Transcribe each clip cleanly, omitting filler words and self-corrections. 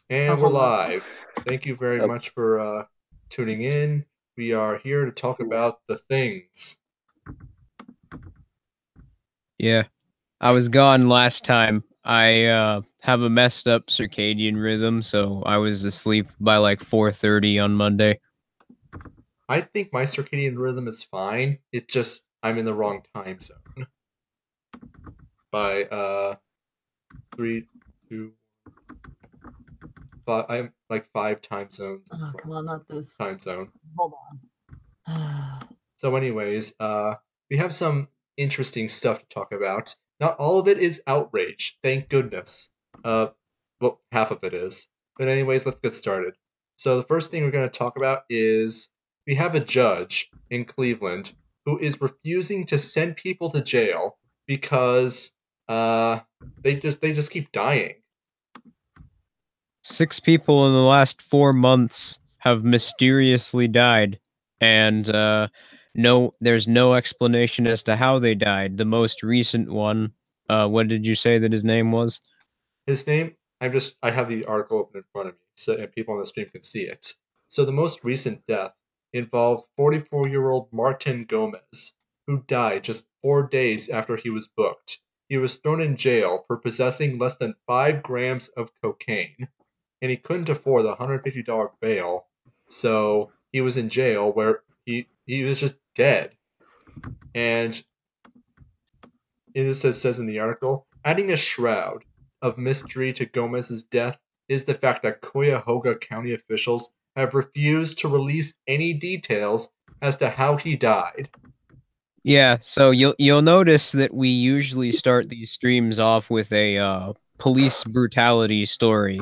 And we're Hello. live. Thank you very Oh, much for tuning in. We are here to talk about the things. Yeah, I was gone last time. I have a messed up circadian rhythm, so I was asleep by like 4:30 on Monday. I think my circadian rhythm is fine. It's just I'm in the wrong time zone by three, two, five. I'm like five time zones in the Oh, wrong come on, not this. time zone. Hold on. So, anyways, we have some interesting stuff to talk about. Not all of it is outrage, thank goodness. Well, half of it is. But anyways, let's get started. So the first thing we're going to talk about is we have a judge in Cleveland who is refusing to send people to jail because they just keep dying. 6 people in the last 4 months have mysteriously died, and there's no explanation as to how they died. The most recent one, what did you say that his name was? His name, I have the article open in front of me, so and people on the stream can see it. So the most recent death involved 44-year-old Martin Gomez, who died just 4 days after he was booked. He was thrown in jail for possessing less than 5 grams of cocaine, and he couldn't afford the $150 bail, so he was in jail where he was just dead. And it says in the article, adding a shroud of mystery to Gomez's death is the fact that Cuyahoga County officials have refused to release any details as to how he died. Yeah, so you'll notice that we usually start these streams off with a police brutality story,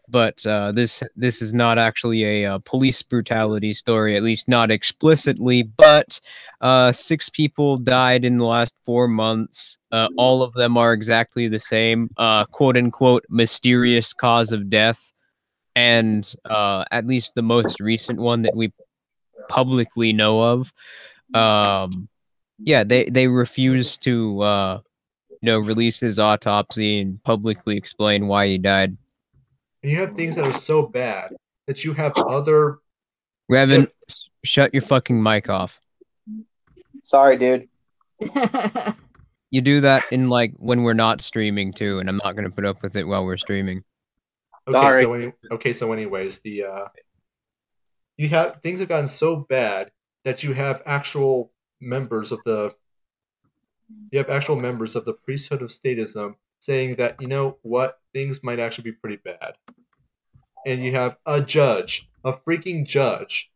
but this is not actually a police brutality story, at least not explicitly. But 6 people died in the last 4 months. All of them are exactly the same, quote unquote, mysterious cause of death, and at least the most recent one that we publicly know of. Yeah, they refuse to release his autopsy and publicly explain why he died. And you have things that are so bad that you have other Revan, shut your fucking mic off. sorry, dude. You do that in like when we're not streaming too, and I'm not gonna put up with it while we're streaming. Sorry. So anyways, the you have things have gotten so bad that you have actual members of the priesthood of statism saying that, you know what, things might actually be pretty bad. And you have a freaking judge,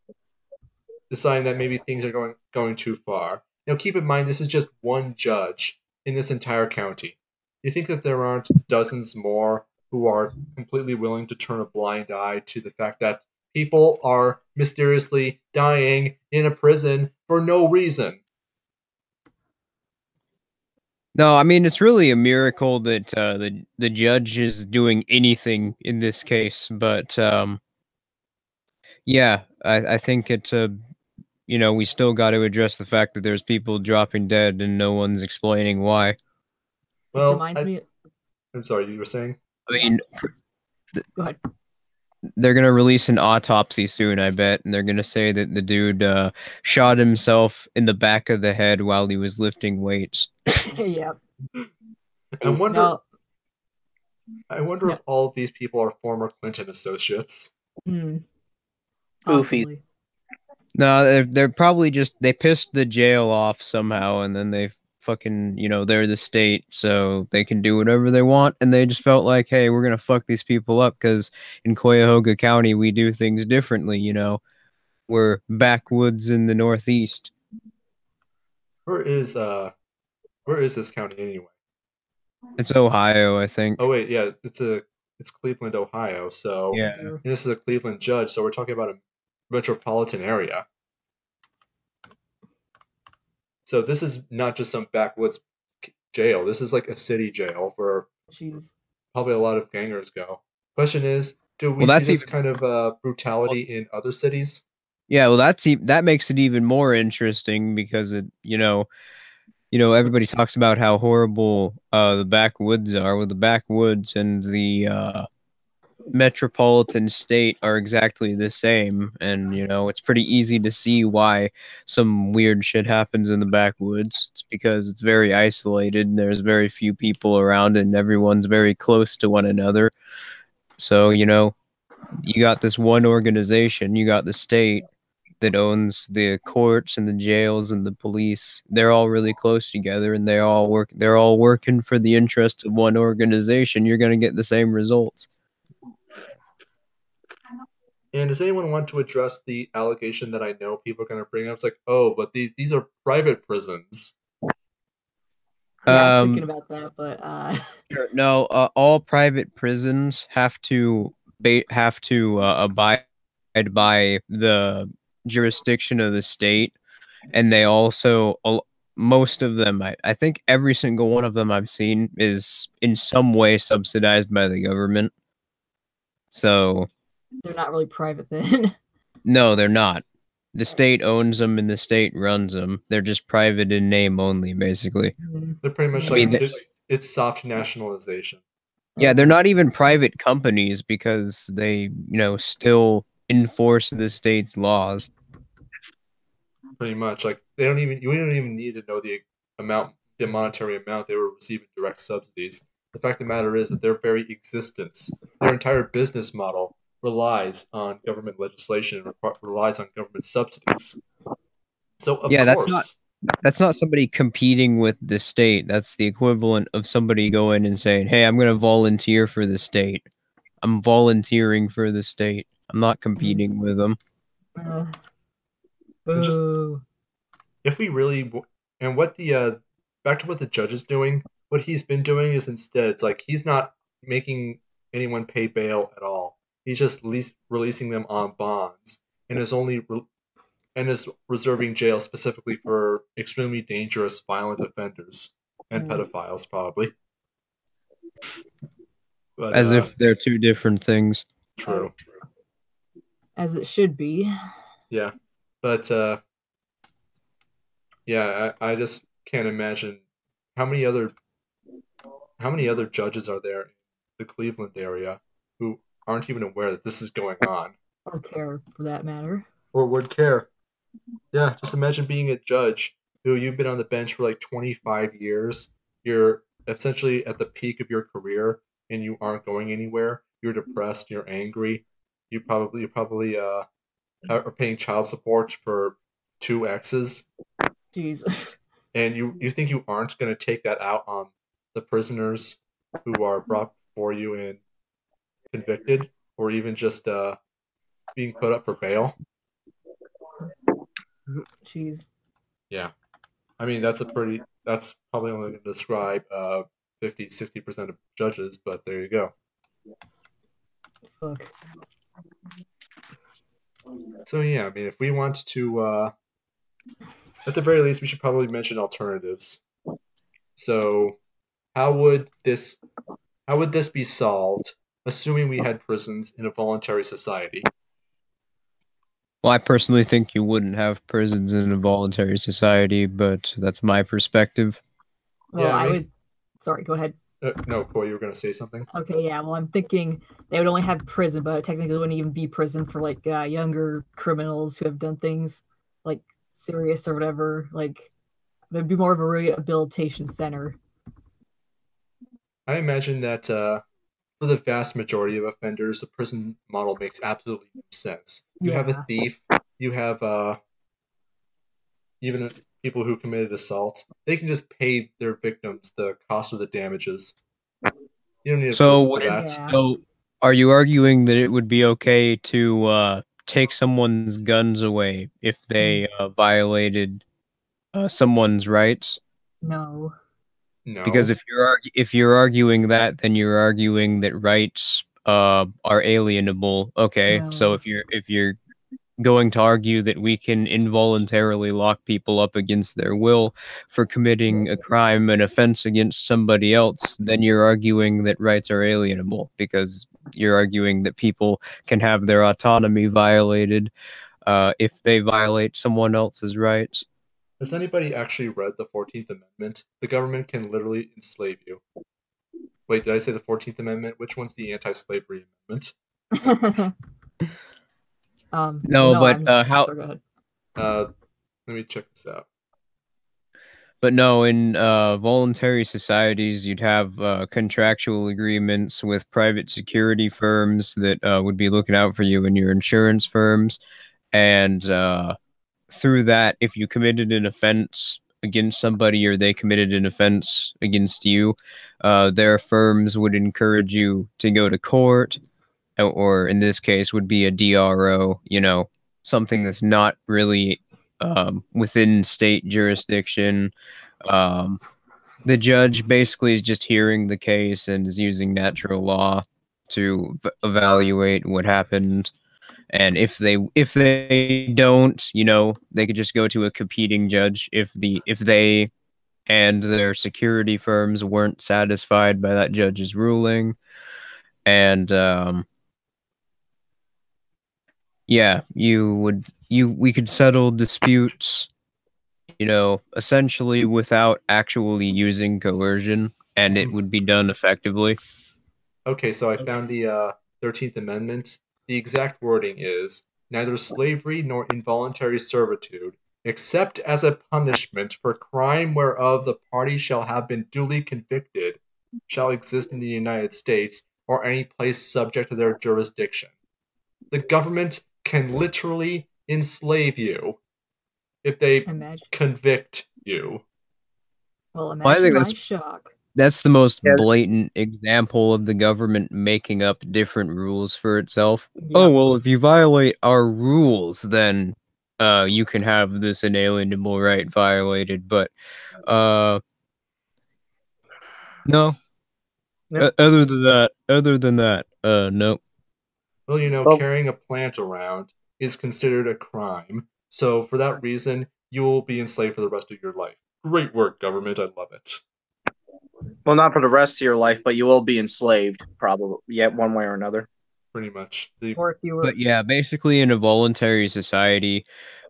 deciding that maybe things are going too far. Now keep in mind this is just one judge in this entire county. You think that there aren't dozens more who are completely willing to turn a blind eye to the fact that people are mysteriously dying in a prison for no reason? No, I mean it's really a miracle that the judge is doing anything in this case, but yeah, I think it's a we still got to address the fact that there's people dropping dead and no one's explaining why. This Well, reminds me. I'm sorry, you were saying? I mean, Go ahead. they're gonna release an autopsy soon, I bet, and they're gonna say that the dude shot himself in the back of the head while he was lifting weights. Yep. I wonder No. if all of these people are former Clinton associates. Hmm. Goofy. Possibly. No, they're probably just they pissed the jail off somehow, and then they fucking they're the state, so they can do whatever they want, and they just felt like, hey, we're gonna fuck these people up because in Cuyahoga County we do things differently. We're backwoods in the Northeast. Where is this county anyway? It's Ohio, I think. Oh wait, yeah, it's Cleveland, Ohio. So Yeah. and this is a Cleveland judge, so we're talking about a metropolitan area. So this is not just some backwoods jail. This is like a city jail where Jeez. probably a lot of gangers go. Question is, do we Well, see that's this kind of brutality in other cities? Yeah, well, that makes it even more interesting because everybody talks about how horrible the backwoods are. Well, the backwoods and metropolitan state are exactly the same, and it's pretty easy to see why some weird shit happens in the backwoods. It's because it's very isolated and there's very few people around and everyone's very close to one another. So, you got this one organization, you got the state that owns the courts and the jails and the police. They're all really close together and they're all working for the interests of one organization. You're going to get the same results. And does anyone want to address the allegation that I know people are going to bring up? It's like, oh, but these are private prisons. Yeah, I was thinking about that, but Sure, no, all private prisons have to abide by the jurisdiction of the state, and they also, most of them, I think every single one of them I've seen is in some way subsidized by the government. So they're not really private then. no, they're not. The state owns them and the state runs them. They're just private in name only, basically. They're pretty much it's soft nationalization. Yeah, they're not even private companies because they, still enforce the state's laws. Pretty much, like you don't even need to know the monetary amount they were receiving direct subsidies. The fact of the matter is that their very existence, their entire business model, relies on government legislation, relies on government subsidies. So of course, that's not somebody competing with the state. That's the equivalent of somebody going and saying, "Hey, I'm going to volunteer for the state. I'm volunteering for the state. I'm not competing with them." If we really, and what the back to what the judge is doing, what he's been doing is instead, it's like he's not making anyone pay bail at all. He's just releasing them on bonds, and is reserving jail specifically for extremely dangerous, violent offenders and pedophiles, probably. But, as if they're two different things. True. As it should be. Yeah, but yeah, I just can't imagine how many other judges are there in the Cleveland area who aren't even aware that this is going on. Or care, for that matter. Or would care. Yeah, just imagine being a judge who you've been on the bench for like 25 years. You're essentially at the peak of your career and you aren't going anywhere. You're depressed, you're angry. You probably are paying child support for 2 exes. Jeez. And you think you aren't going to take that out on the prisoners who are brought before you and convicted, or even just being put up for bail? Jeez. Yeah. I mean, that's probably only going to describe 50-60% of judges, but there you go. Fuck. So yeah, I mean, if we want to, at the very least, we should probably mention alternatives. So, how would this be solved, assuming we had prisons in a voluntary society? Well, I personally think you wouldn't have prisons in a voluntary society, but that's my perspective. Well, yeah, I would. Sorry, go ahead. No, Coy, you were going to say something? Okay, yeah. Well, I'm thinking they would only have prison, but technically it wouldn't even be prison for like younger criminals who have done things like serious or whatever. Like, there'd be more of a rehabilitation center. I imagine that for the vast majority of offenders, the prison model makes absolutely no sense. You have a thief, you have even people who committed assault. They can just pay their victims the cost of the damages. You don't need a prison for that. So, are you arguing that it would be okay to take someone's guns away if they violated someone's rights? No. No. Because if you're arguing that, then you're arguing that rights are alienable. Okay, No. so if you're going to argue that we can involuntarily lock people up against their will for committing a crime, an offense against somebody else, then you're arguing that rights are alienable, because you're arguing that people can have their autonomy violated if they violate someone else's rights. Has anybody actually read the 14th Amendment? The government can literally enslave you. Wait, did I say the 14th Amendment? Which one's the anti-slavery amendment? No, no, but sorry, go ahead. Let me check this out. But no, in voluntary societies, you'd have contractual agreements with private security firms that would be looking out for you and your insurance firms. And through that, if you committed an offense against somebody or they committed an offense against you, their firms would encourage you to go to court, or in this case, would be a DRO, something that's not really within state jurisdiction. The judge basically is just hearing the case and is using natural law to evaluate what happened. And if they don't, they could just go to a competing judge if they and their security firms weren't satisfied by that judge's ruling. And yeah, we could settle disputes, essentially without actually using coercion, and it would be done effectively. Okay, so I found the 13th Amendment. The exact wording is, neither slavery nor involuntary servitude, except as a punishment for crime whereof the party shall have been duly convicted, shall exist in the United States or any place subject to their jurisdiction. The government can literally enslave you if they convict you. Well, imagine my shock. That's the most blatant example of the government making up different rules for itself. Yep. Oh, well, if you violate our rules, then you can have this inalienable right violated. But no. Yep. Other than that, no. Well, carrying a plant around is considered a crime. So for that reason, you will be enslaved for the rest of your life. Great work, government. I love it. Well, not for the rest of your life, but you will be enslaved, probably, one way or another. Pretty much. But yeah, basically in a voluntary society,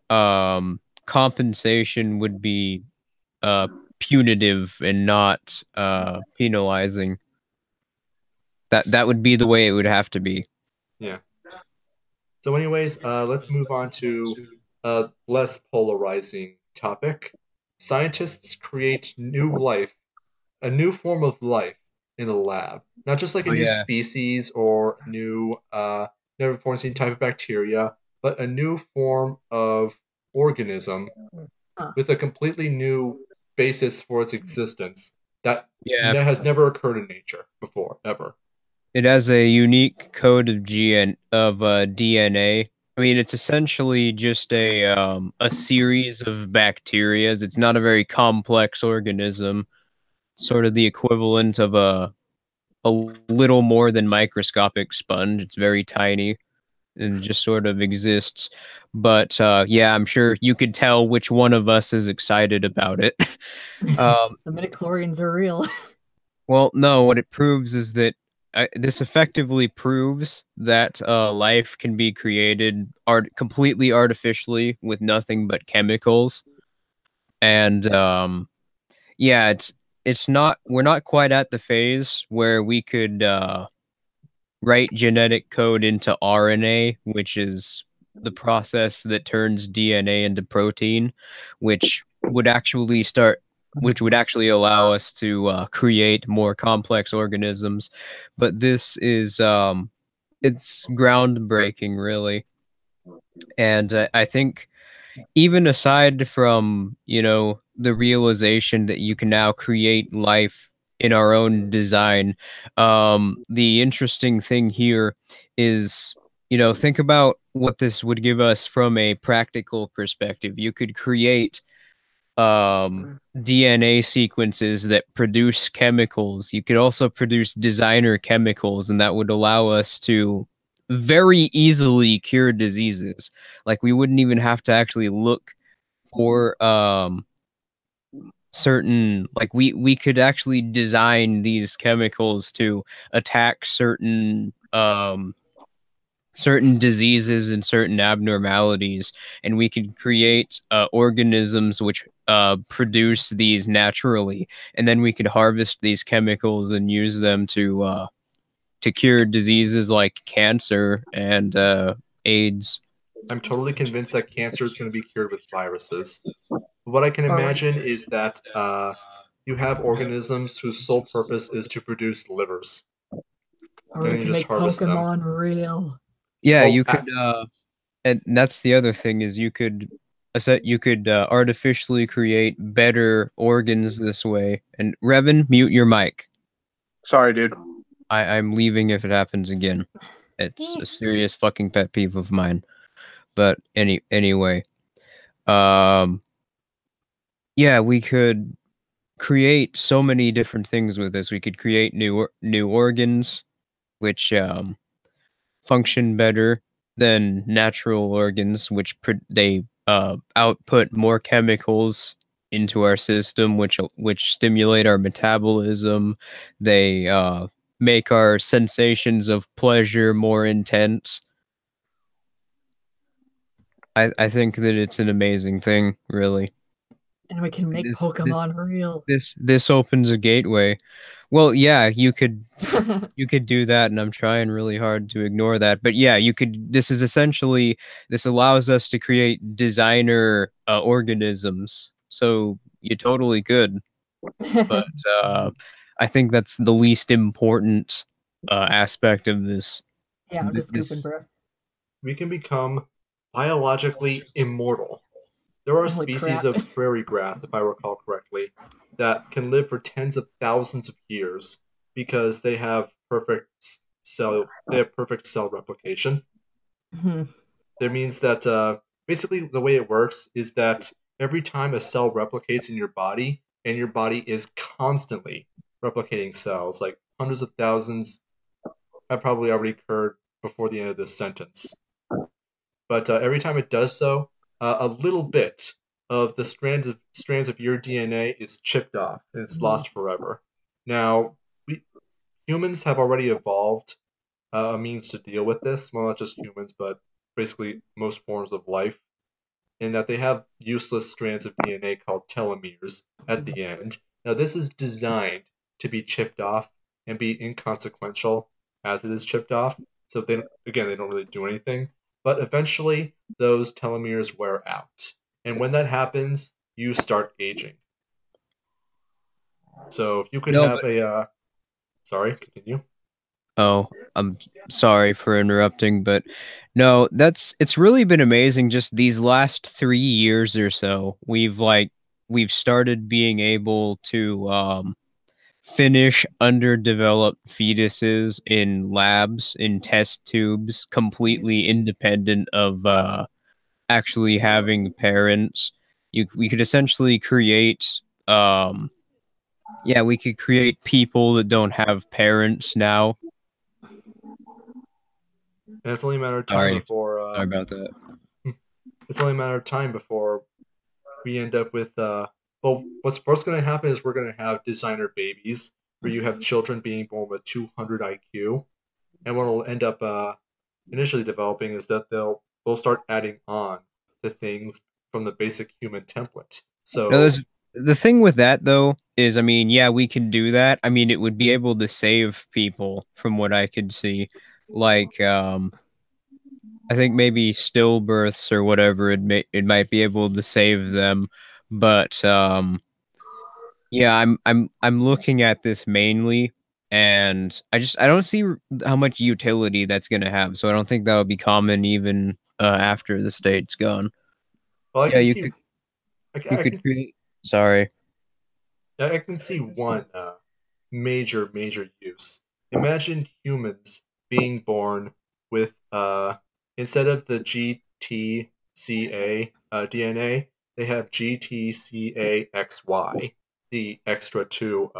compensation would be punitive and not penalizing. That would be the way it would have to be. Yeah. So anyways, let's move on to a less polarizing topic. Scientists create a new form of life in the lab. Not just like a new species or new never before seen type of bacteria, but a new form of organism with a completely new basis for its existence that has never occurred in nature before, ever. It has a unique code of DNA. I mean, it's essentially just a series of bacteria. It's not a very complex organism. Sort of the equivalent of a little more than microscopic sponge. It's very tiny and just sort of exists. But yeah, I'm sure you could tell which one of us is excited about it. The midichlorians are real. Well, no, what it proves is that this effectively proves that life can be created completely artificially with nothing but chemicals. And yeah, we're not quite at the phase where we could write genetic code into RNA, which is the process that turns DNA into protein, which would actually allow us to create more complex organisms. But this is it's groundbreaking, really. And I think even aside from the realization that you can now create life in our own design, the interesting thing here is think about what this would give us from a practical perspective. You could create DNA sequences that produce chemicals. You could also produce designer chemicals, and that would allow us to very easily cure diseases. Like, we wouldn't even have to actually look for certain, like, we could actually design these chemicals to attack certain diseases and certain abnormalities, and we could create organisms which produce these naturally, and then we could harvest these chemicals and use them to to cure diseases like cancer and AIDS. I'm totally convinced that cancer is going to be cured with viruses. What I can Or- imagine is that you have organisms whose sole purpose is to produce livers. Or And we then you can just make harvest them. Pokemon real. Yeah, Oh, you could, and that's the other thing is you could artificially create better organs this way. And Revan, mute your mic. Sorry, dude. I'm leaving if it happens again. It's a serious fucking pet peeve of mine. But anyway, yeah, we could create so many different things with this. We could create new organs, which function better than natural organs, which they output more chemicals into our system, which stimulate our metabolism. They make our sensations of pleasure more intense. I think that it's an amazing thing, really. And we can make This- Pokemon real. This opens a gateway. Well, yeah, you could do that, and I'm trying really hard to ignore that. But yeah, you could. This allows us to create designer organisms. So you totally could. But I think that's the least important aspect of this. Yeah, I'm just This- goofing, bro. We can become biologically immortal. There are Holy species crap. of prairie grass, if I recall correctly, that can live for tens of thousands of years because they have perfect cell replication. Mhm. That means that basically the way it works is that every time a cell replicates in your body, and your body is constantly replicating cells, like hundreds of thousands, have probably already occurred before the end of this sentence. But every time it does so, a little bit of the strands of your DNA is chipped off and it's lost forever. Now, humans have already evolved a means to deal with this. Well, not just humans, but basically most forms of life, in that they have useless strands of DNA called telomeres at the end. Now, this is designed to be chipped off and be inconsequential as it is chipped off. So they don't really do anything. But eventually, those telomeres wear out. And when that happens, you start aging. So if you could No, have a... sorry, continue. Oh, I'm sorry for interrupting, but no, it's really been amazing just these last 3 years or so. We've started being able to finish underdeveloped fetuses in labs, in test tubes, completely independent of actually having parents. We could essentially create we could create people that don't have parents now. And it's only a matter of time Sorry. before... Sorry about that. it's only a matter of time before we end up with what's first going to happen is we're going to have designer babies where you have children being born with 200 IQ, and what will end up initially developing is that they'll start adding on to things from the basic human template. So No, the thing with that though is, I mean, yeah, we can do that. I mean, it would be able to save people from what I could see. Like, I think maybe stillbirths or whatever, it might be able to save them. But yeah, I'm looking at this mainly, and I don't see how much utility that's gonna have. So I don't think that would be common even after the state's gone. well, I Yeah, can you see could I, you I could can create. Sorry. I can see one major use. Imagine humans being born with instead of the GTCA DNA, they have GTCAXY, the extra two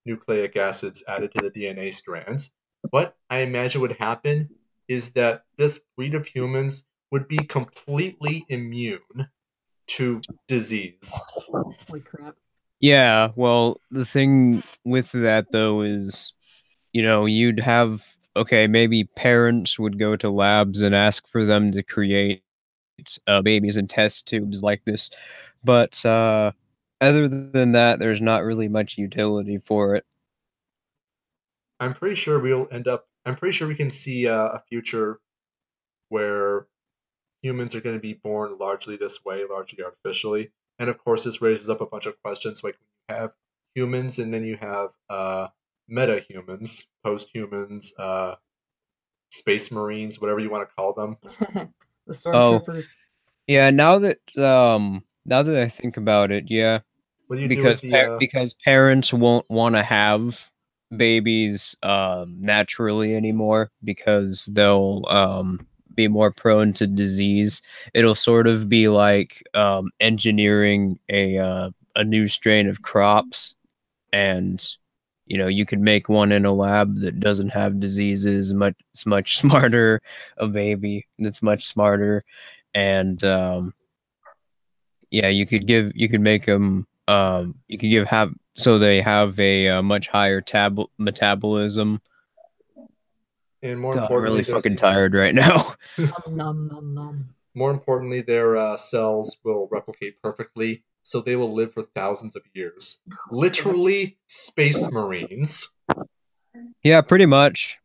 nucleic acids added to the DNA strands. What I imagine would happen is that this breed of humans would be completely immune to disease. Holy crap. Yeah, well, the thing with that though is, you'd have, okay, maybe parents would go to labs and ask for them to create babies in test tubes like this, but other than that, there's not really much utility for it. I'm pretty sure we'll end up. I'm pretty sure we can see a future where humans are going to be born largely this way, largely artificially. And of course, this raises up a bunch of questions like when you have humans and then you have meta humans, post humans, space marines, whatever you want to call them. The stormtroopers. Yeah, now that I think about it, yeah. What do you do with the because parents won't want to have babies naturally anymore because they'll be more prone to disease. It'll sort of be like engineering a new strain of crops, and you could make one in a lab that doesn't have diseases. It's much smarter, a baby that's much smarter, and yeah, you could make them. You could have so they have a much higher metabolism. and more God, I'm importantly, really fucking tired right now. Nom, nom, nom. More importantly, their cells will replicate perfectly, so they will live for thousands of years. Literally, space marines. Yeah, pretty much.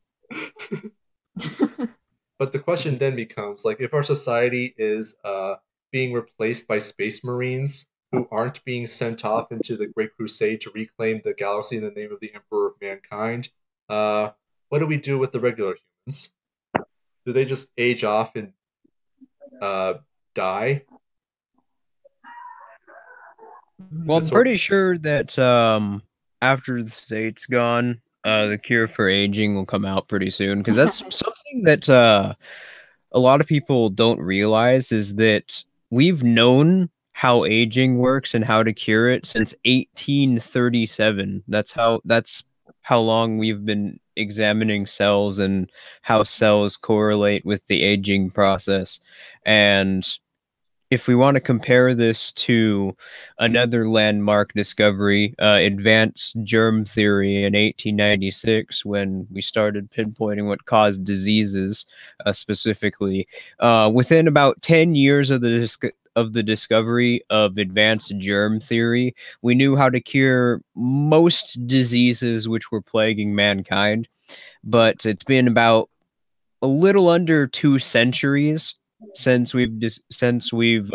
But the question then becomes, like, if our society is being replaced by space marines who aren't being sent off into the Great Crusade to reclaim the galaxy in the name of the Emperor of Mankind, what do we do with the regular humans? Do they just age off and die? Well, I'm pretty sure that after the state's gone, the cure for aging will come out pretty soon, because that's something that a lot of people don't realize, is that we've known how aging works and how to cure it since 1837. That's how long we've been examining cells and how cells correlate with the aging process. And if we want to compare this to another landmark discovery, advanced germ theory in 1896, when we started pinpointing what caused diseases specifically, within about 10 years of the discovery of advanced germ theory, we knew how to cure most diseases which were plaguing mankind. But it's been about a little under 2 centuries since we've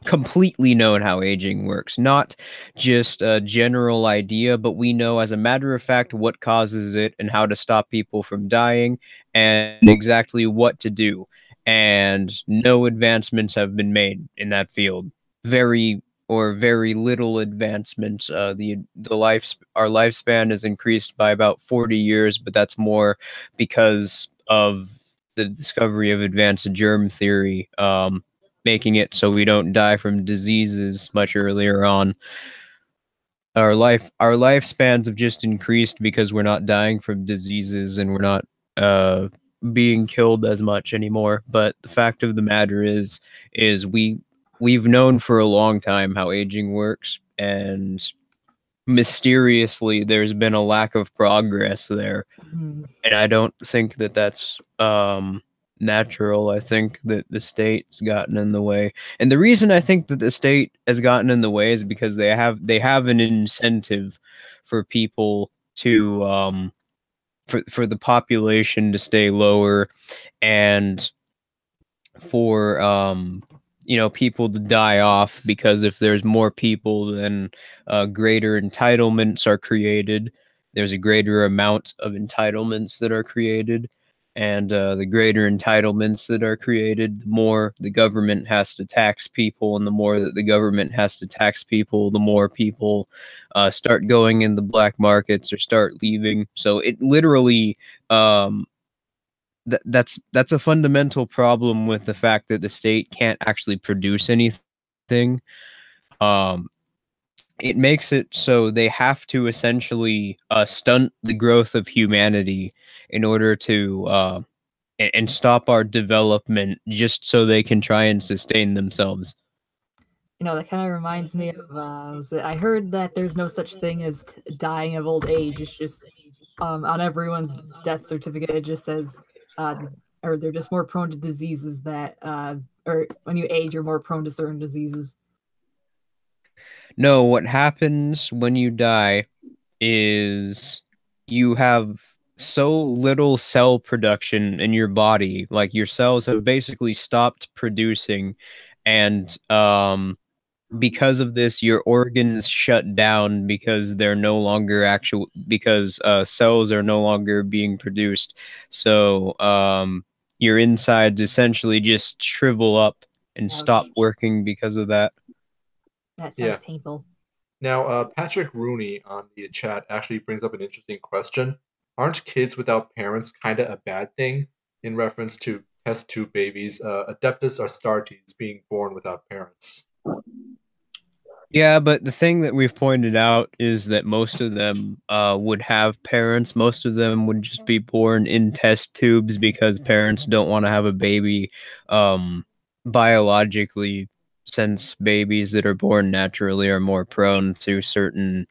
completely known how aging works. Not just a general idea, but we know as a matter of fact what causes it and how to stop people from dying and exactly what to do. And no advancements have been made in that field. Very little advancements. Our lifespan is increased by about 40 years, but that's more because of the discovery of advanced germ theory, making it so we don't die from diseases much earlier on. Our lifespans have just increased because we're not dying from diseases and we're not being killed as much anymore. But the fact of the matter is we've known for a long time how aging works, and mysteriously there's been a lack of progress there. And I don't think that that's natural. I think that the state's gotten in the way. And the reason I think that the state has gotten in the way is because they have an incentive for people to for the population to stay lower, and for people to die off, because if there's more people, then greater entitlements are created. There's a greater amount of entitlements that are created, and the greater entitlements that are created, the more the government has to tax people, and the more that the government has to tax people, the more people start going in the black markets or start leaving. So it literally that's a fundamental problem with the fact that the state can't actually produce anything. It makes it so they have to essentially stunt the growth of humanity in order to and stop our development, just so they can try and sustain themselves. That kind of reminds me of I heard that there's no such thing as dying of old age. It's just on everyone's death certificate it just says or they're just more prone to diseases that or when you age you're more prone to certain diseases. No, what happens when you die is you have so little cell production in your body, like your cells have basically stopped producing, and because of this, your organs shut down because they're no longer because cells are no longer being produced. So your insides essentially just shrivel up and stop Ouch. working because of that. That sounds Yeah. painful. Now, Patrick Rooney on the chat actually brings up an interesting question. Aren't kids without parents kind of a bad thing in reference to test tube babies, Adeptus Astartes being born without parents? Yeah, but the thing that we've pointed out is that most of them would have parents. Most of them would just be born in test tubes because parents don't want to have a baby biologically, since babies that are born naturally are more prone to certain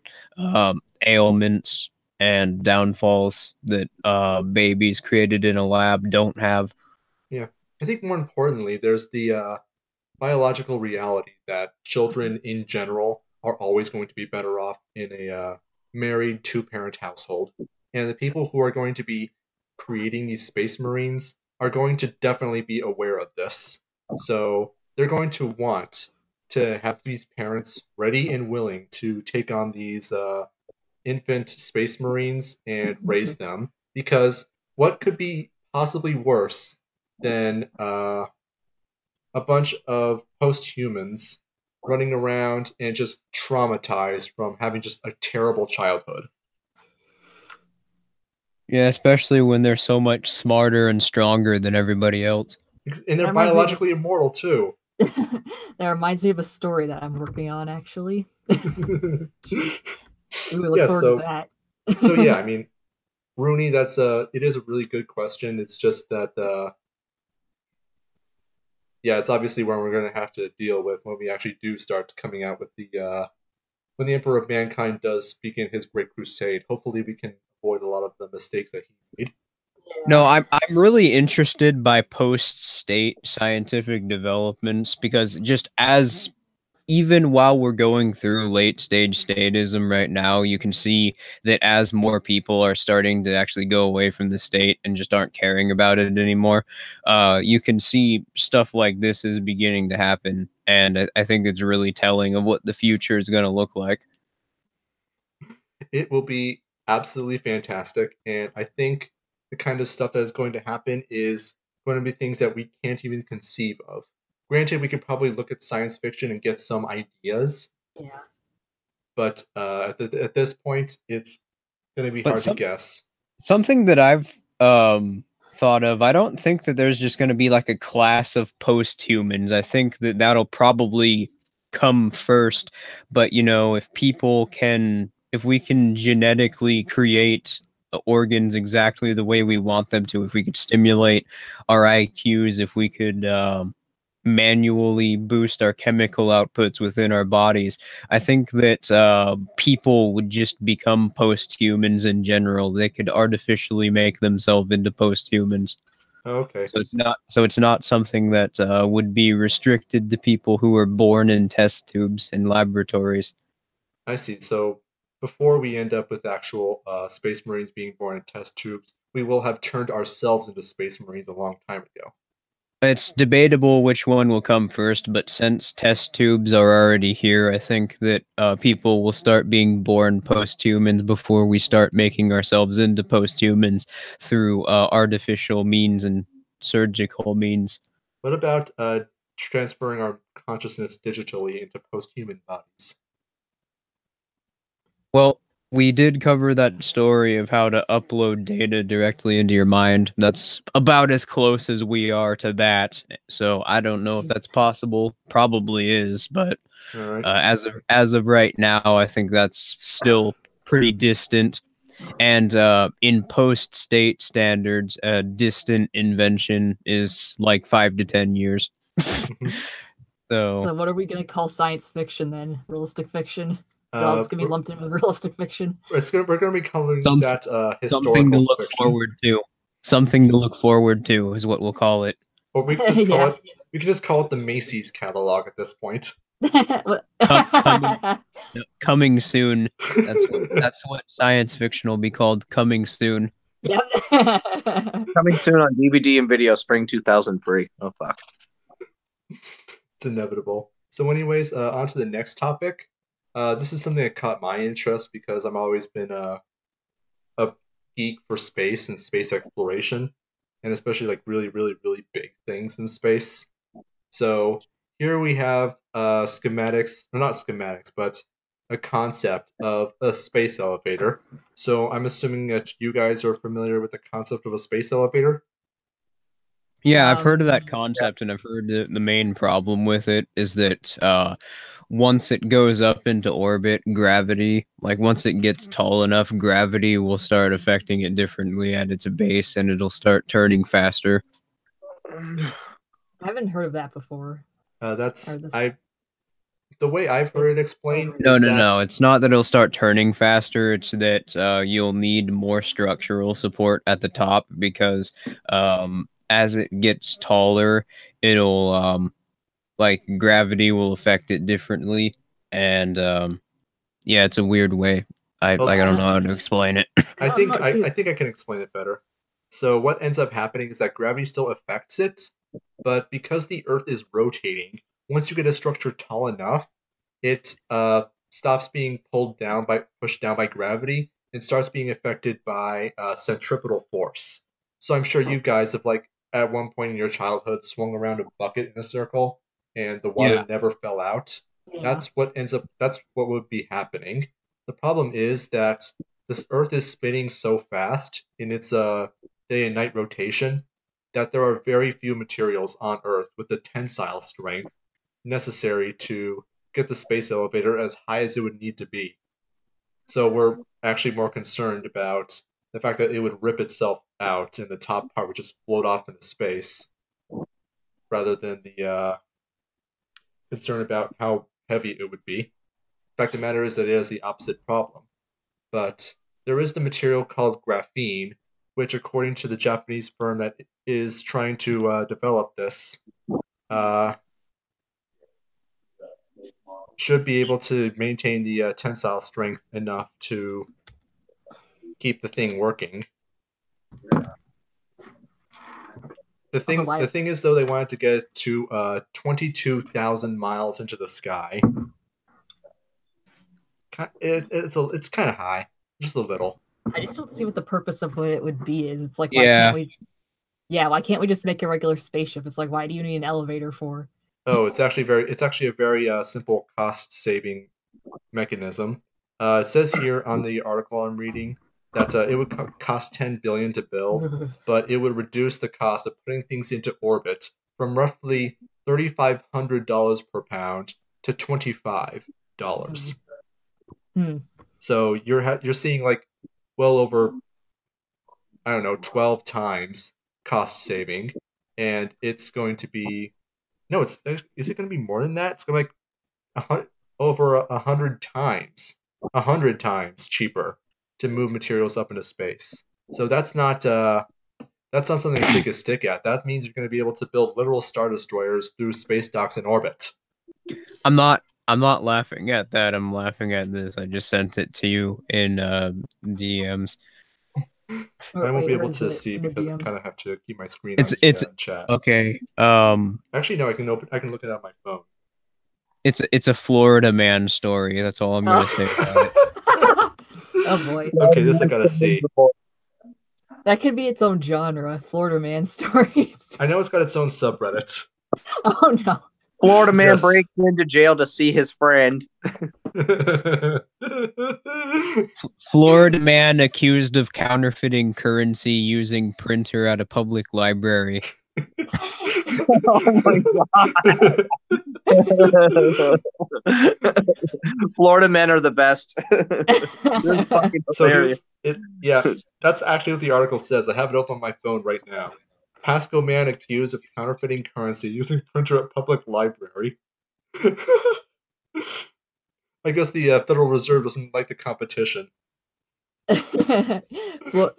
ailments and downfalls that babies created in a lab don't have. Yeah. I think more importantly, there's the biological reality that children in general are always going to be better off in a married two-parent household. And the people who are going to be creating these space marines are going to definitely be aware of this. So they're going to want to have these parents ready and willing to take on these infant space marines and raise them, because what could be possibly worse than a bunch of post-humans running around and just traumatized from having just a terrible childhood? Yeah, especially when they're so much smarter and stronger than everybody else. And they're That reminds me of biologically this- immortal too. That reminds me of a story that I'm working on, actually. Yeah, We will look forward so to that. so yeah, I mean, Rooney, it is a really good question. It's just that yeah, it's obviously one we're going to have to deal with when we actually do start coming out with when the Emperor of Mankind does begin his Great Crusade. Hopefully, we can avoid a lot of the mistakes that he made. No, I'm really interested by post-state scientific developments, because just as even while we're going through late stage statism right now, you can see that as more people are starting to actually go away from the state and just aren't caring about it anymore, you can see stuff like this is beginning to happen, and I think it's really telling of what the future is going to look like. It will be absolutely fantastic, and I think the kind of stuff that is going to happen is going to be things that we can't even conceive of. Granted, we could probably look at science fiction and get some ideas, Yeah. but at this point, it's going to be But hard to guess. Something that I've thought of, I don't think that there's just going to be like a class of post-humans. I think that that'll probably come first. But, you know, if we can genetically create organs exactly the way we want them to, if we could stimulate our IQs, if we could manually boost our chemical outputs within our bodies, I think that people would just become post-humans in general. They could artificially make themselves into post-humans. Okay. So it's not something that would be restricted to people who were born in test tubes in laboratories. I see. So before we end up with actual Space Marines being born in test tubes, we will have turned ourselves into Space Marines a long time ago. It's debatable which one will come first, but since test tubes are already here, I think that people will start being born post-humans before we start making ourselves into post-humans through artificial means and surgical means. What about transferring our consciousness digitally into post-human bodies? Well, we did cover that story of how to upload data directly into your mind. That's about as close as we are to that. So I don't know if that's possible. Probably is, but All right. as of right now, I think that's still pretty distant. And in post-state standards, a distant invention is like 5 to 10 years. So what are we going to call science fiction then? Realistic fiction? So it's going to be lumped in with realistic fiction. We're going to be calling that historical something to look fiction. forward to. Something to look forward to is what we'll call it. Or we can just call it. We can just call it the Macy's catalog at this point. What- Coming soon. That's what science fiction will be called. Coming soon. Yep. Coming soon on DVD and video, spring 2003. Oh fuck. It's inevitable. So, anyways, on to the next topic. This is something that caught my interest because I've always been a geek for space and space exploration, and especially like really, really, really big things in space. So here we have schematics, or not schematics, but a concept of a space elevator. So I'm assuming that you guys are familiar with the concept of a space elevator. Yeah, I've heard of that Yeah. concept, and I've heard that the main problem with it is that once it goes up into orbit, gravity, like once it gets tall enough, gravity will start affecting it differently at its base, and it'll start turning faster. I haven't heard of that before. That's Or this- the way I've heard it explained No, is no, that no. It's not that it'll start turning faster. It's that you'll need more structural support at the top because as it gets taller, it'll like gravity will affect it differently, and yeah, it's a weird way. I Well, like I don't know how to explain it. I think not I, too- I think I can explain it better. So what ends up happening is that gravity still affects it, but because the Earth is rotating, once you get a structure tall enough, it stops being pushed down by gravity and starts being affected by centripetal force. So I'm sure you guys have like at one point in your childhood swung around a bucket in a circle and the water Yeah. never fell out. Yeah. That's what would be happening. The problem is that this Earth is spinning so fast in its day and night rotation that there are very few materials on Earth with the tensile strength necessary to get the space elevator as high as it would need to be. So we're actually more concerned about the fact that it would rip itself out and the top part would just float off into space rather than the concern about how heavy it would be. The fact of the matter is that it has the opposite problem. But there is the material called graphene, which, according to the Japanese firm that is trying to develop this, should be able to maintain the tensile strength enough to keep the thing working. The thing is, though, they wanted to get it to 22,000 miles into the sky. It's kind of high, just a little. I just don't see what the purpose of what it would be is. It's like, Yeah. why can't we just make a regular spaceship? It's like, why do you need an elevator for? Oh, it's actually a very simple cost-saving mechanism. It says here on the article I'm reading that it would cost $10 billion to build, but it would reduce the cost of putting things into orbit from roughly $3,500 per pound to $25. So you're seeing like well over, I don't know, 12 times cost saving, and it's going to be is it going to be more than that? It's going to be like over 100 times cheaper to move materials up into space. So that's not something to take a stick at. That means you're going to be able to build literal star destroyers through space docks in orbit. I'm not laughing at that. I'm laughing at this. I just sent it to you in DMs. I won't be able to see because I kind of have to keep my screen It's on chat. Okay. Actually, no, I can look it up on my phone. It's a Florida man story. That's all I'm gonna say about it. Oh boy. Okay, this I gotta see. That could be its own genre, Florida man stories. I know it's got its own subreddit. Oh no. Florida man Yes. breaks into jail to see his friend. Florida man accused of counterfeiting currency using printer at a public library. Oh my god. Florida men are the best. This is fucking So hilarious. that's actually what the article says. I have it open on my phone right now. Pasco man accused of counterfeiting currency using printer at public library. I guess the Federal Reserve doesn't like the competition.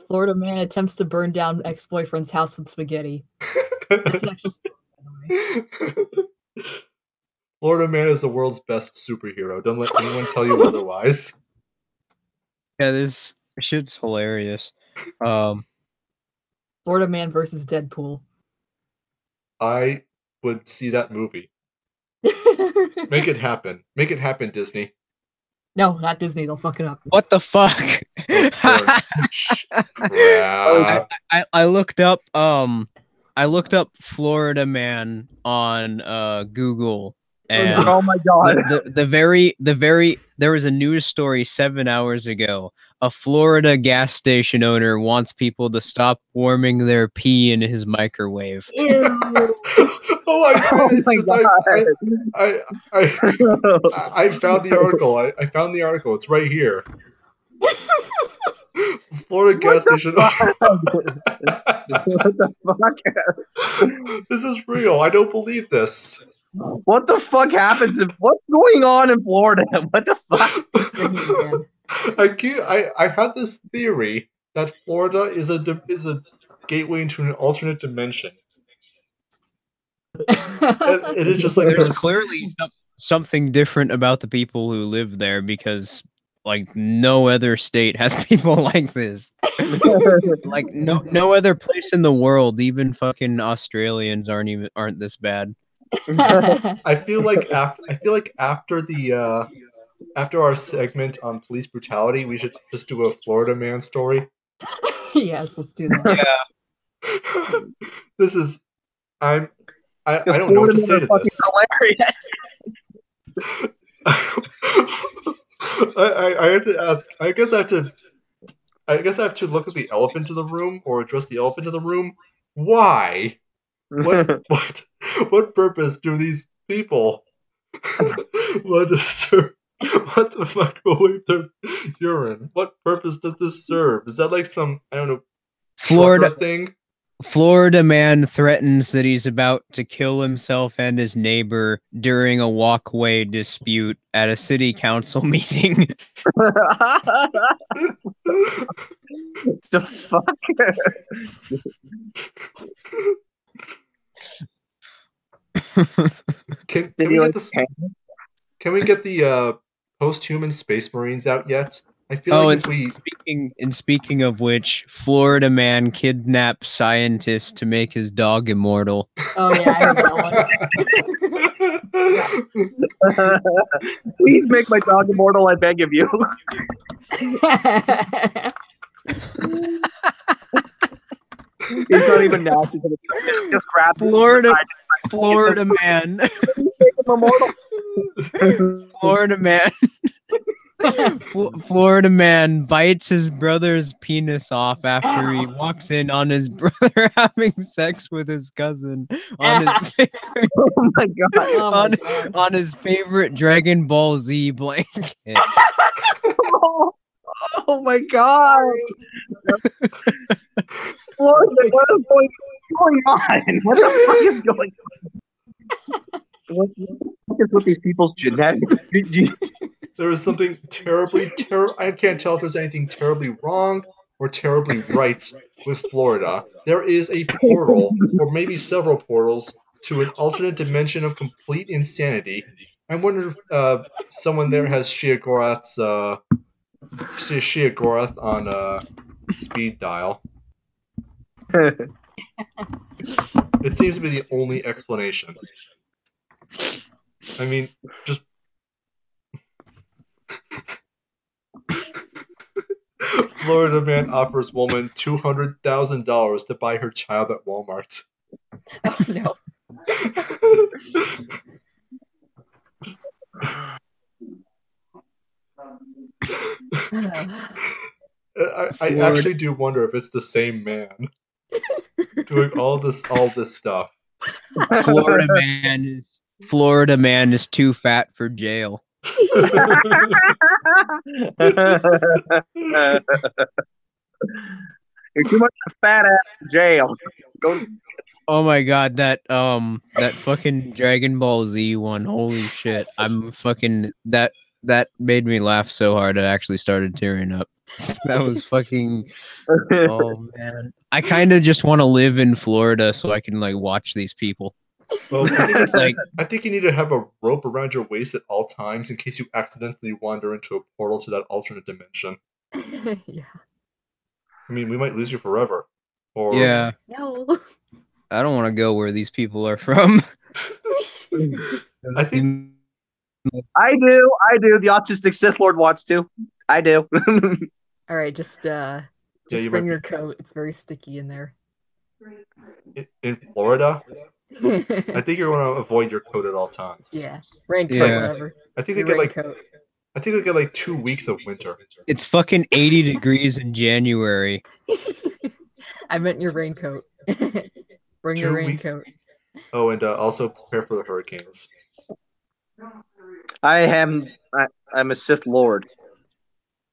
Florida man attempts to burn down ex-boyfriend's house with spaghetti. That's actually, by the way. Florida Man is the world's best superhero. Don't let anyone tell you otherwise. Yeah, this shit's hilarious. Florida Man versus Deadpool. I would see that movie. Make it happen. Make it happen, Disney. No, not Disney. They'll fuck it up. What the fuck? Crap. I looked up Florida Man on Google, and Oh my god. there was a news story 7 hours ago. A Florida gas station owner wants people to stop warming their pee in his microwave. Ew. Oh my god! Oh my I found the article. I found the article. It's right here. Florida gas station. What the fuck? This is real. I don't believe this. What the fuck happens? What's going on in Florida? What the fuck? I have this theory that Florida is a gateway into an alternate dimension. It is just like There's clearly something different about the people who live there, because like no other state has people like this. Like no other place in the world, even fucking Australians aren't this bad. I feel like after our segment on police brutality, we should just do a Florida Man story. Yes, let's do that. Yeah. This is I don't know what to say to this. Hilarious. I have to ask. I guess I have to look at the elephant in the room, or address the elephant in the room. Why? What purpose do these people want to microwave their urine? What purpose does this serve? Is that like some, I don't know, Florida thing? Florida man threatens that he's about to kill himself and his neighbor during a walkway dispute at a city council meeting. The fuck? Can we get the post-human space marines out yet? I feel like speaking of which, Florida man kidnaps scientist to make his dog immortal. Oh yeah, I heard that one. Please make my dog immortal, I beg of you. He's not even nasty. Just grab Florida man. Florida man. Florida man bites his brother's penis off after he walks in on his brother having sex with his cousin on his favorite, Oh my god. on his favorite Dragon Ball Z blanket. Oh my god. What is going on? What the fuck is going on? What is with these people's genetics? There is something terribly I can't tell if there's anything terribly wrong or terribly right with Florida. There is a portal, or maybe several portals, to an alternate dimension of complete insanity. I wonder if someone there has Shia Gorath's on speed dial. It seems to be the only explanation. I mean, just Florida man offers woman $200,000 to buy her child at Walmart. Oh no. I actually do wonder if it's the same man doing all this stuff. Florida man is too fat for jail. You're too much of a fat ass in jail. Go. Oh my god, that fucking Dragon Ball Z one, holy shit. I'm fucking that made me laugh so hard I actually started tearing up. That was fucking oh man. I kind of just want to live in Florida so I can like watch these people. Well, Like, I think you need to have a rope around your waist at all times in case you accidentally wander into a portal to that alternate dimension. Yeah. I mean, we might lose you forever. Or yeah, No. I don't want to go where these people are from. I think I do. The autistic Sith Lord wants to. I do. All right, just you bring might your coat. It's very sticky in there. in Florida. I Yeah, think you're going to avoid your coat at all times. raincoat, Yeah. whatever. I think they Your get like raincoat. I think they get like 2 weeks of winter. It's fucking 80 degrees in January. I meant your raincoat. Bring your 2 week- raincoat. Oh, and also prepare for the hurricanes. I'm a Sith Lord.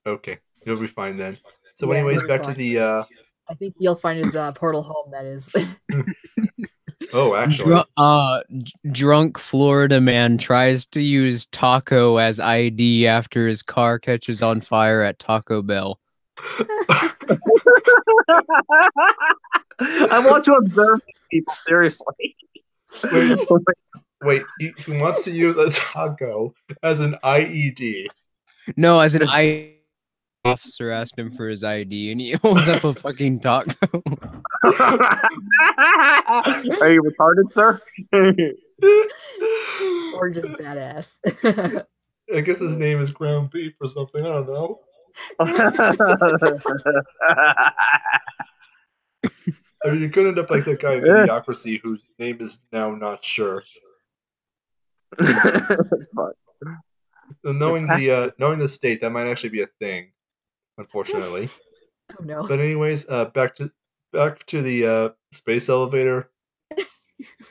Okay, you'll be fine then. So, Yeah, anyways, you'll be back to fine. the. I think he'll find his portal home. That is. Oh, actually, Drunk Florida man tries to use taco as ID after his car catches on fire at Taco Bell. I want to observe people seriously. wait. He wants to use a taco as an IED. No, as an I officer asked him for his ID and he holds up a fucking taco. Are you retarded, sir? Or just badass. I guess his name is ground beef or something. I don't know. I mean, you could end up like that guy in Idiocracy whose name is now not sure. So knowing the state, that might actually be a thing, unfortunately. Oh no. But anyways, back to the space elevator.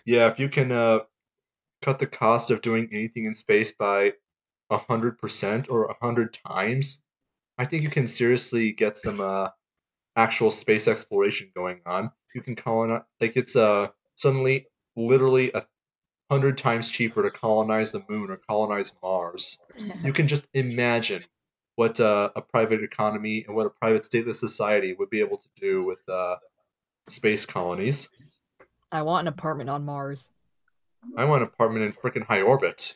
Yeah, if you can cut the cost of doing anything in space by 100% or 100 times, I think you can seriously get some actual space exploration going on. You can colonize, like it's suddenly literally 100 times cheaper to colonize the moon or colonize Mars. You can just imagine what a private economy and what a private stateless society would be able to do with space colonies. I want an apartment on Mars. I want an apartment in frickin' high orbit.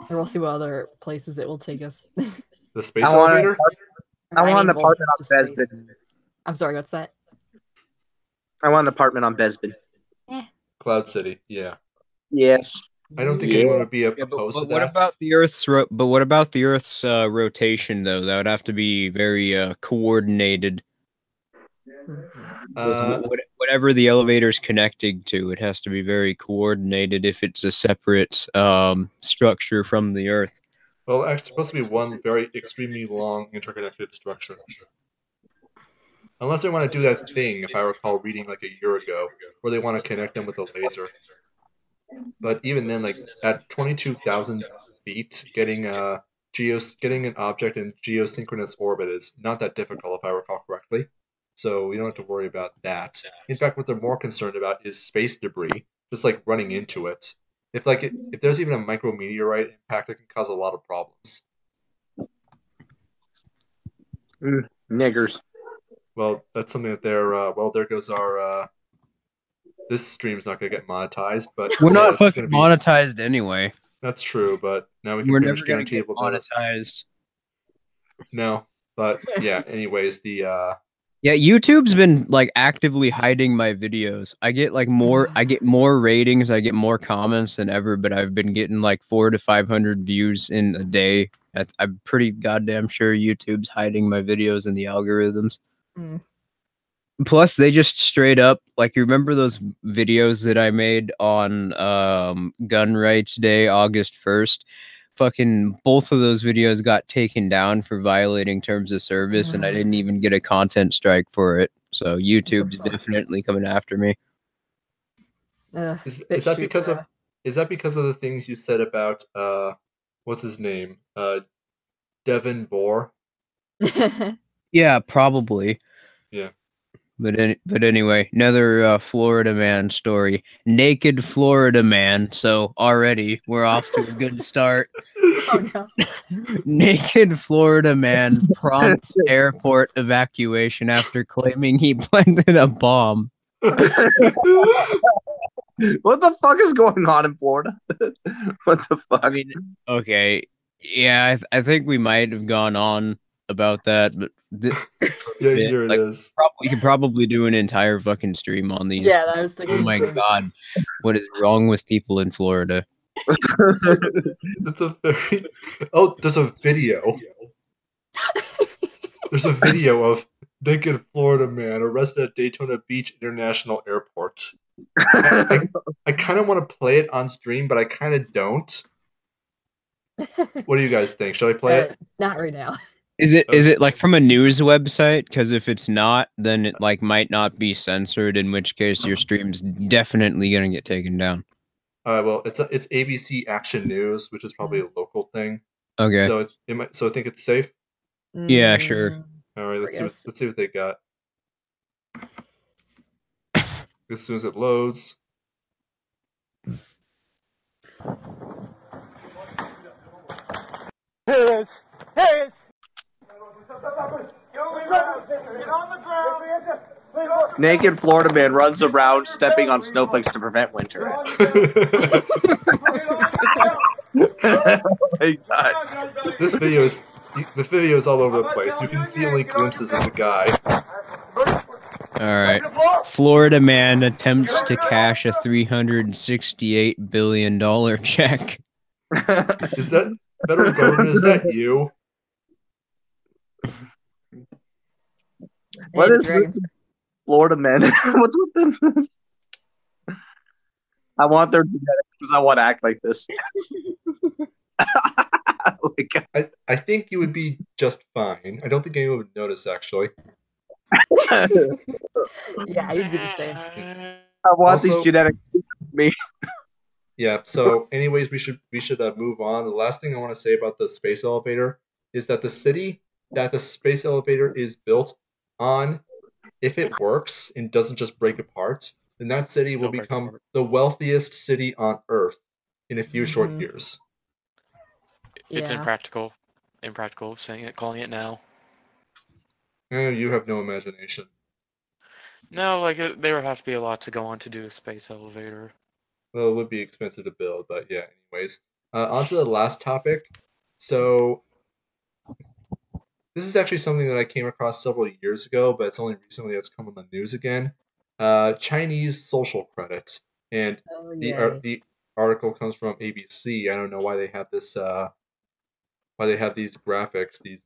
Or we'll see what other places it will take us. The space elevator? I want an mean, apartment on to space. Besbin. I'm sorry, what's that? I want an apartment on Besbin. Cloud City, yeah. Yes. I don't think anyone would be Yeah, opposed to but what that. about the Earth's rotation though? That would have to be very coordinated. With whatever the elevator's connected to, it has to be very coordinated if it's a separate structure from the Earth. Well, it's supposed to be one very extremely long interconnected structure. Unless they want to do that thing, if I recall reading like a year ago, where they want to connect them with a laser. But even then, like at 22,000 feet, getting an object in geosynchronous orbit is not that difficult, if I recall correctly. So you don't have to worry about that. In fact, what they're more concerned about is space debris, just like running into it. If there's even a micrometeorite impact, it can cause a lot of problems. Niggers. Well, that's something that they're. Well, there goes our. This stream's not gonna get monetized, but We're not it's fucking gonna be, monetized anyway. That's true, but now we can We're pretty never much gonna guarantee get we'll never. monetized. No, but yeah. Anyways, the. Yeah, YouTube's been like actively hiding my videos. I get more ratings, I get more comments than ever, but I've been getting like 400 to 500 views in a day. I'm pretty goddamn sure YouTube's hiding my videos in the algorithms. Mm. Plus, they just straight up, like, you remember those videos that I made on Gun Rights Day, August 1st? Fucking both of those videos got taken down for violating terms of service, and I didn't even get a content strike for it. So YouTube's definitely coming after me. Is that because of the things you said about what's his name? Devin Bohr? Yeah, probably. Yeah. But anyway, another Florida man story. Naked Florida man. So already we're off to a good start. Oh no. Naked Florida man prompts airport evacuation after claiming he planted a bomb. What the fuck is going on in Florida? What the fuck? I mean, okay, yeah, I think we might have gone on about that, but Yeah, here it like, is. we could probably do an entire fucking stream on these. Yeah, I was Oh thinking. my god, what is wrong with people in Florida? It's a very. Oh, there's a video. There's a video of naked Florida man arrested at Daytona Beach International Airport. I kind of want to play it on stream, but I kind of don't. What do you guys think? Should I play it? Not right now. Is it like from a news website? Because if it's not, then it like might not be censored. In which case, your stream's definitely gonna get taken down. Well, it's ABC Action News, which is probably a local thing. Okay. So So I think it's safe. Yeah, sure. All right, let's Yes. see what they got. As soon as it loads. Here it is. Here it is. Get on the ground. Naked Florida man runs around stepping on snowflakes to prevent winter. Oh my god. This video is the video is all over the place. You can see only glimpses of the guy. All right. Florida man attempts to cash a $368 billion check. Is that federal government? Is that you? What Hey, is dragons. with Florida men? What's with them? I want their genetics because I want to act like this. Like, I think you would be just fine. I don't think anyone would notice actually. Yeah, he'd be the same. I want these Also- genetics. Me. Yeah. So, anyways, we should move on. The last thing I want to say about the space elevator is that the city that the space elevator is built on, if it works and doesn't just break apart, then that city will Don't break become apart. the wealthiest city on Earth in a few short Mhm. years. It's Yeah. impractical. Impractical saying it, calling it now. You have no imagination. No, like there would have to be a lot to go on to do a space elevator. Well, it would be expensive to build, but yeah. Anyways, on to the last topic. So, this is actually something that I came across several years ago, but it's only recently it's come on the news again. Chinese social credit, and Oh, the article comes from ABC. I don't know why they have this. Why they have these graphics, these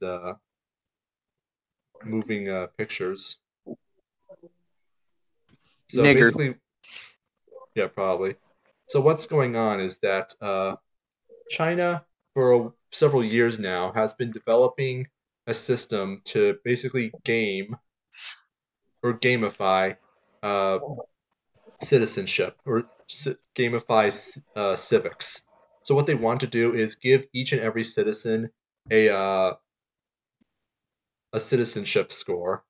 moving pictures. So Nigger. basically, yeah, probably. So what's going on is that China, for several years now, has been developing a system to basically gamify citizenship or gamify civics. So what they want to do is give each and every citizen a citizenship score,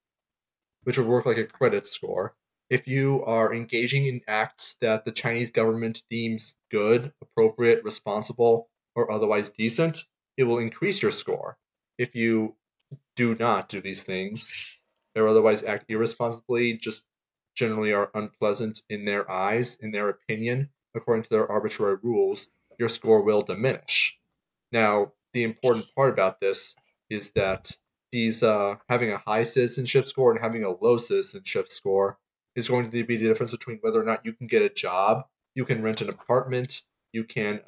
which would work like a credit score. If you are engaging in acts that the Chinese government deems good, appropriate, responsible, or otherwise decent, it will increase your score. If you do not do these things, or otherwise act irresponsibly, just generally are unpleasant in their eyes, in their opinion, according to their arbitrary rules, your score will diminish. Now, the important part about this is that these having a high citizenship score and having a low citizenship score is going to be the difference between whether or not you can get a job, you can rent an apartment, you can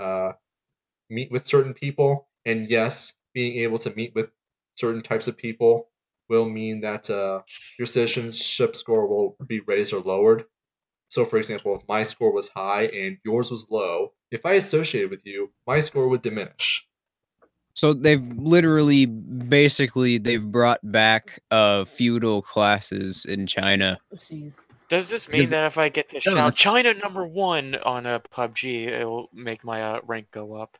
meet with certain people, and yes, being able to meet with certain types of people will mean that your citizenship score will be raised or lowered. So, for example, if my score was high and yours was low, if I associated with you, my score would diminish. So they've literally, basically, they've brought back feudal classes in China. Jeez. Does this mean Because- that if I get to No, shout that's- China #1 on a PUBG, it will make my rank go up?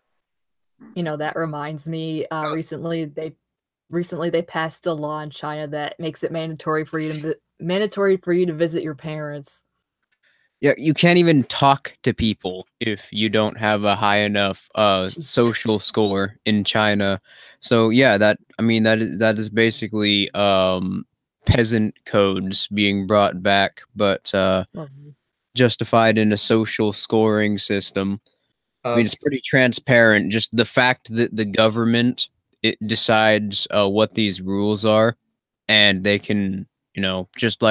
You know, that reminds me, recently they passed a law in China that makes it mandatory for you to visit your parents. Yeah, you can't even talk to people if you don't have a high enough social score in China. So yeah, that is basically peasant codes being brought back, but Oh, justified in a social scoring system. I mean, it's pretty transparent. Just the fact that the government it decides what these rules are, and they can, just like